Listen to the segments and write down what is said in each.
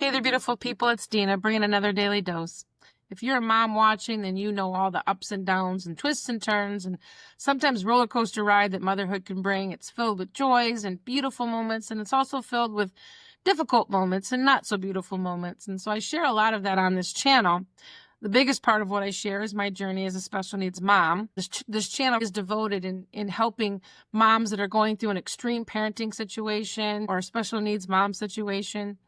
Hey there, beautiful people. It's Dina bringing another daily dose. If you're a mom watching, then you know all the ups and downs and twists and turns and sometimes roller coaster ride that motherhood can bring. It's filled with joys and beautiful moments, and it's also filled with difficult moments and not so beautiful moments. And so I share a lot of that on this channel. The biggest part of what I share is my journey as a special needs mom. This channel is devoted in helping moms that are going through an extreme parenting situation or a special needs mom situation.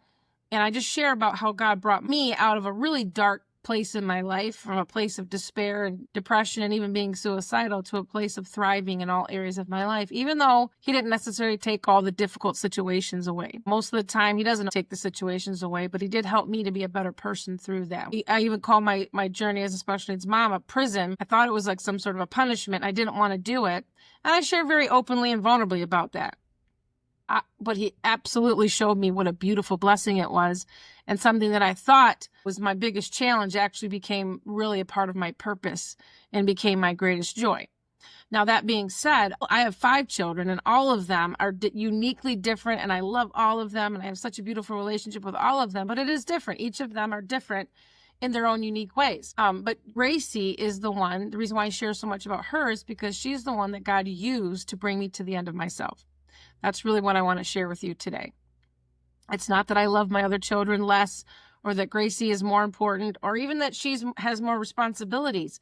And I just share about how God brought me out of a really dark place in my life, from a place of despair and depression and even being suicidal, to a place of thriving in all areas of my life, even though He didn't necessarily take all the difficult situations away. Most of the time, He doesn't take the situations away, but He did help me to be a better person through that. I even call my journey as a special needs mom a prison. I thought it was like some sort of a punishment. I didn't want to do it. And I share very openly and vulnerably about that. But He absolutely showed me what a beautiful blessing it was, and something that I thought was my biggest challenge actually became really a part of my purpose and became my greatest joy. Now, that being said, I have 5 children, and all of them are uniquely different, and I love all of them, and I have such a beautiful relationship with all of them, but it is different. Each of them are different in their own unique ways. But Gracie is the reason why I share so much about her is because she's the one that God used to bring me to the end of myself. That's really what I want to share with you today. It's not that I love my other children less, or that Gracie is more important, or even that she has more responsibilities.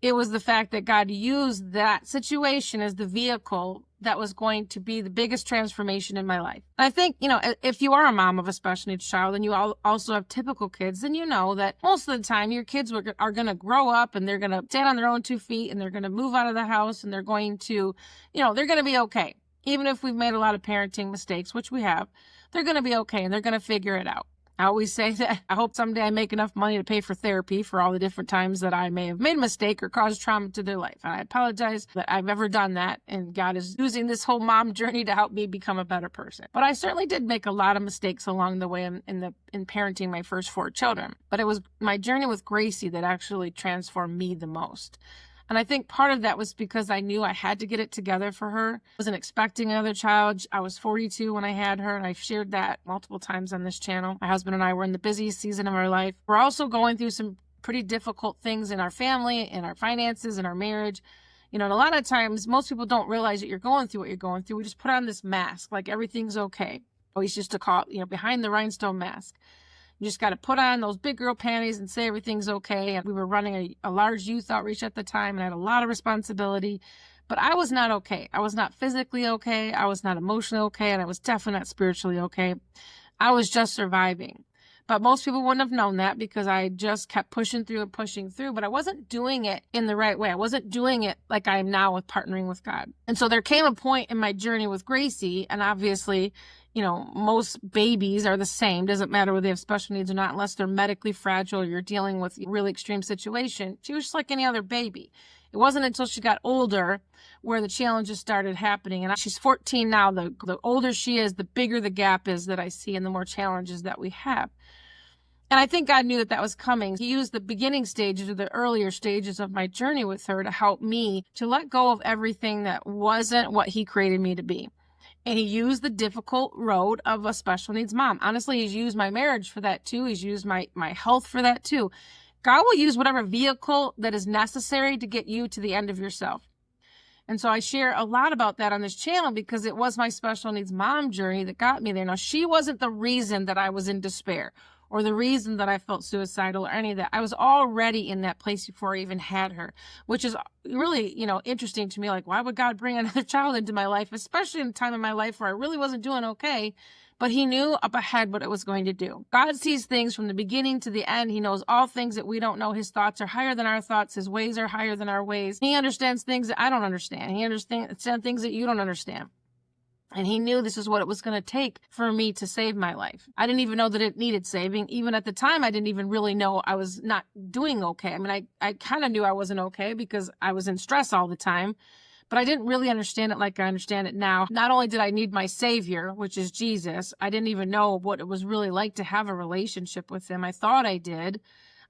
It was the fact that God used that situation as the vehicle that was going to be the biggest transformation in my life. I think, if you are a mom of a special needs child and you also have typical kids, then you know that most of the time your kids are going to grow up and they're going to stand on their own 2 feet and they're going to move out of the house and they're going to, they're going to be okay. Even if we've made a lot of parenting mistakes, which we have, they're going to be okay and they're going to figure it out. I always say that I hope someday I make enough money to pay for therapy for all the different times that I may have made a mistake or caused trauma to their life. And I apologize that I've ever done that. And God is using this whole mom journey to help me become a better person. But I certainly did make a lot of mistakes along the way in parenting my first 4 children. But it was my journey with Gracie that actually transformed me the most. And I think part of that was because I knew I had to get it together for her. I wasn't expecting another child. I was 42 when I had her, and I've shared that multiple times on this channel. My husband and I were in the busiest season of our life. We're also going through some pretty difficult things in our family, in our finances, in our marriage. And a lot of times, most people don't realize that you're going through what you're going through. We just put on this mask, like everything's okay. Always used to call it, behind the rhinestone mask. You just got to put on those big girl panties and say everything's okay. And we were running a large youth outreach at the time and I had a lot of responsibility, but I was not okay. I was not physically okay. I was not emotionally okay. And I was definitely not spiritually okay. I was just surviving. But most people wouldn't have known that because I just kept pushing through, but I wasn't doing it in the right way. I wasn't doing it like I am now with partnering with God. And so there came a point in my journey with Gracie, and obviously, most babies are the same. Doesn't matter whether they have special needs or not, unless they're medically fragile or you're dealing with a really extreme situation. She was just like any other baby. It wasn't until she got older where the challenges started happening. And she's 14 now. The older she is, the bigger the gap is that I see and the more challenges that we have. And I think God knew that was coming. He used the beginning stages or the earlier stages of my journey with her to help me to let go of everything that wasn't what He created me to be. And He used the difficult road of a special needs mom. Honestly, He's used my marriage for that too. He's used my health for that too. God will use whatever vehicle that is necessary to get you to the end of yourself. And so I share a lot about that on this channel because it was my special needs mom journey that got me there. Now, she wasn't the reason that I was in despair or the reason that I felt suicidal or any of that. I was already in that place before I even had her, which is really, interesting to me. Like, why would God bring another child into my life, especially in a time in my life where I really wasn't doing okay? But He knew up ahead what it was going to do. God sees things from the beginning to the end. He knows all things that we don't know. His thoughts are higher than our thoughts. His ways are higher than our ways. He understands things that I don't understand. He understands things that you don't understand. And He knew this is what it was going to take for me to save my life. I didn't even know that it needed saving. Even at the time, I didn't even really know I was not doing okay. I mean, I kind of knew I wasn't okay because I was in stress all the time. But I didn't really understand it like I understand it now. Not only did I need my Savior, which is Jesus, I didn't even know what it was really like to have a relationship with Him. I thought I did.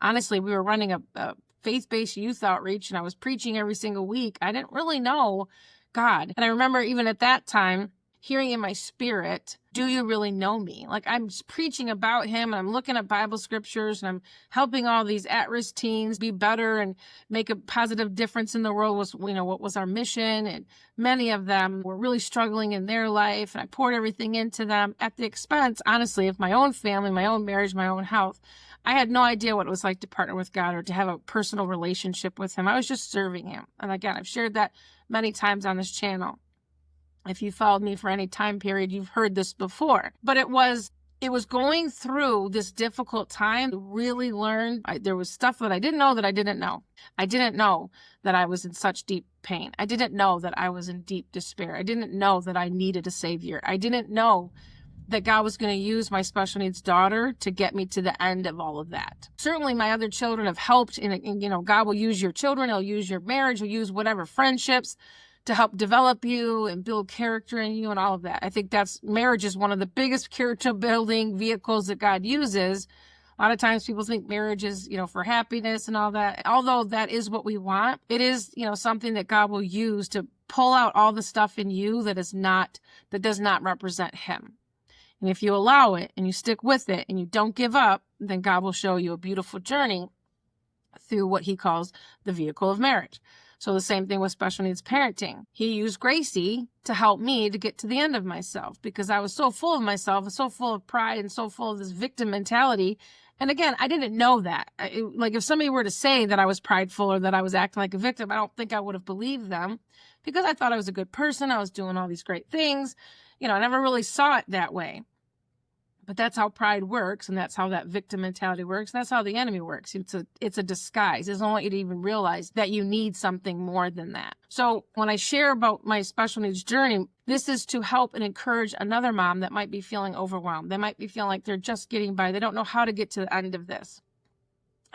Honestly, we were running a faith-based youth outreach and I was preaching every single week. I didn't really know God. And I remember even at that time, hearing in my spirit, do you really know me? Like, I'm preaching about him, and I'm looking at Bible scriptures, and I'm helping all these at-risk teens be better and make a positive difference in the world was, what was our mission. And many of them were really struggling in their life, and I poured everything into them at the expense, honestly, of my own family, my own marriage, my own health. I had no idea what it was like to partner with God or to have a personal relationship with him. I was just serving him. And again, I've shared that many times on this channel. If you followed me for any time period, you've heard this before. But it was going through this difficult time to really learn. There was stuff that I didn't know that I didn't know. I didn't know that I was in such deep pain. I didn't know that I was in deep despair. I didn't know that I needed a savior. I didn't know that God was going to use my special needs daughter to get me to the end of all of that. Certainly my other children have helped, and God will use your children. He'll use your marriage. He'll use whatever friendships to help develop you and build character in you and all of that. I think marriage is one of the biggest character building vehicles that God uses. A lot of times people think marriage is, for happiness and all that. Although that is what we want, it is, something that God will use to pull out all the stuff in you that does not represent him. And if you allow it and you stick with it and you don't give up, then God will show you a beautiful journey through what he calls the vehicle of marriage. So the same thing with special needs parenting. He used Gracie to help me to get to the end of myself, because I was so full of myself and so full of pride and so full of this victim mentality. And again, I didn't know that. Like, if somebody were to say that I was prideful or that I was acting like a victim, I don't think I would have believed them, because I thought I was a good person. I was doing all these great things. I never really saw it that way. But that's how pride works, and that's how that victim mentality works, and that's how the enemy works. It's a disguise. It doesn't want you to even realize that you need something more than that. So when I share about my special needs journey, this is to help and encourage another mom that might be feeling overwhelmed. They might be feeling like they're just getting by. They don't know how to get to the end of this.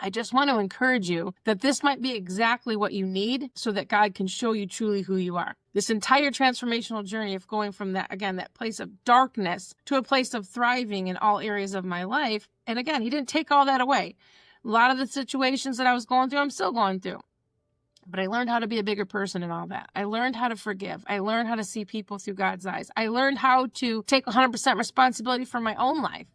I just want to encourage you that this might be exactly what you need so that God can show you truly who you are. This entire transformational journey of going from that place of darkness to a place of thriving in all areas of my life. And again, he didn't take all that away. A lot of the situations that I was going through, I'm still going through. But I learned how to be a bigger person in all that. I learned how to forgive. I learned how to see people through God's eyes. I learned how to take 100% responsibility for my own life.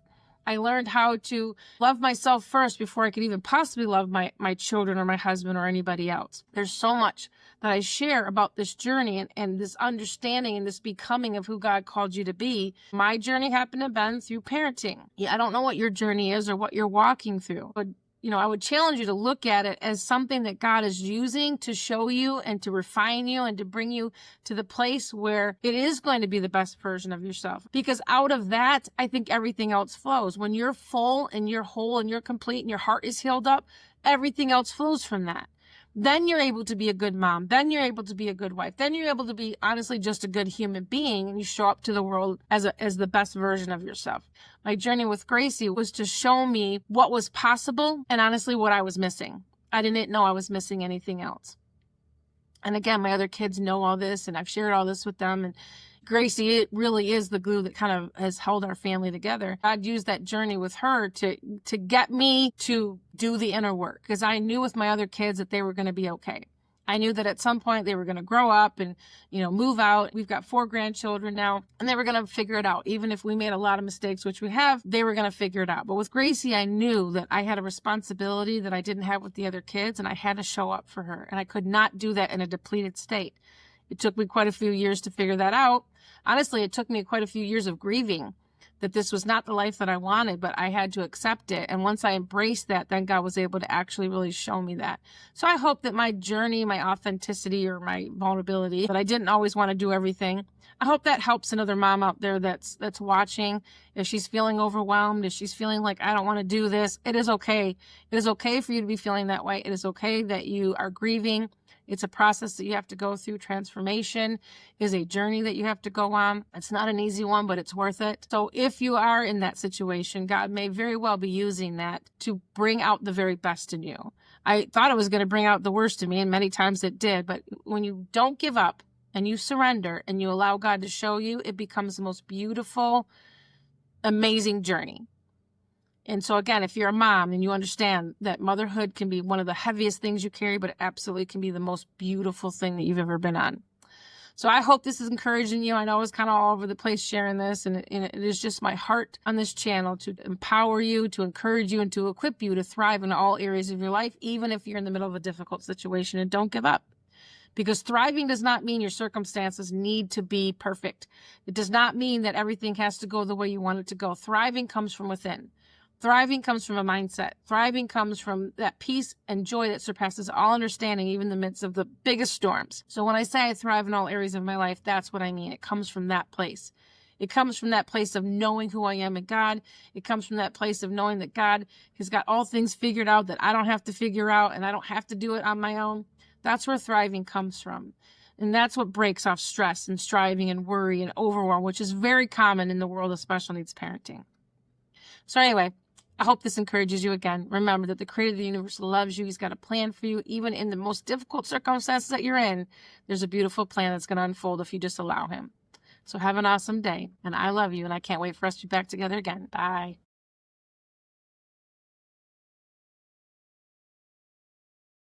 I learned how to love myself first before I could even possibly love my children or my husband or anybody else. There's so much that I share about this journey and this understanding and this becoming of who God called you to be. My journey happened to been through parenting. I don't know what your journey is or what you're walking through, but I would challenge you to look at it as something that God is using to show you and to refine you and to bring you to the place where it is going to be the best version of yourself. Because out of that, I think everything else flows. When you're full and you're whole and you're complete and your heart is healed up, everything else flows from that. Then you're able to be a good mom. Then you're able to be a good wife. Then you're able to be, honestly, just a good human being, and you show up to the world as the best version of yourself. My journey with Gracie was to show me what was possible and, honestly, what I was missing. I didn't know I was missing anything else. And again, my other kids know all this, and I've shared all this with them. And Gracie, it really is the glue that kind of has held our family together. God used that journey with her to get me to do the inner work, because I knew with my other kids that they were going to be okay. I knew that at some point they were going to grow up and, move out. We've got 4 grandchildren now, and they were going to figure it out. Even if we made a lot of mistakes, which we have, they were going to figure it out. But with Gracie, I knew that I had a responsibility that I didn't have with the other kids, and I had to show up for her. And I could not do that in a depleted state. It took me quite a few years to figure that out. Honestly, it took me quite a few years of grieving that this was not the life that I wanted, but I had to accept it. And once I embraced that, then God was able to actually really show me that. So I hope that my journey, my authenticity, or my vulnerability, that I didn't always want to do everything, I hope that helps another mom out there that's watching. If she's feeling overwhelmed, if she's feeling like, I don't want to do this, it is okay. It is okay for you to be feeling that way. It is okay that you are grieving. It's a process that you have to go through. Transformation is a journey that you have to go on. It's not an easy one, but it's worth it. So if you are in that situation, God may very well be using that to bring out the very best in you. I thought it was going to bring out the worst in me, and many times it did. But when you don't give up and you surrender and you allow God to show you, it becomes the most beautiful, amazing journey. And so again, if you're a mom and you understand that motherhood can be one of the heaviest things you carry, but it absolutely can be the most beautiful thing that you've ever been on. So I hope this is encouraging you. I know I was kind of all over the place sharing this, and it is just my heart on this channel to empower you, to encourage you, and to equip you to thrive in all areas of your life, even if you're in the middle of a difficult situation. And don't give up. Because thriving does not mean your circumstances need to be perfect. It does not mean that everything has to go the way you want it to go. Thriving comes from within. Thriving comes from a mindset. Thriving comes from that peace and joy that surpasses all understanding, even in the midst of the biggest storms. So when I say I thrive in all areas of my life, that's what I mean. It comes from that place. It comes from that place of knowing who I am in God. It comes from that place of knowing that God has got all things figured out that I don't have to figure out, and I don't have to do it on my own. That's where thriving comes from. And that's what breaks off stress and striving and worry and overwhelm, which is very common in the world of special needs parenting. So anyway, I hope this encourages you again. Remember that the creator of the universe loves you. He's got a plan for you. Even in the most difficult circumstances that you're in, there's a beautiful plan that's going to unfold if you just allow him. So have an awesome day. And I love you. And I can't wait for us to be back together again. Bye.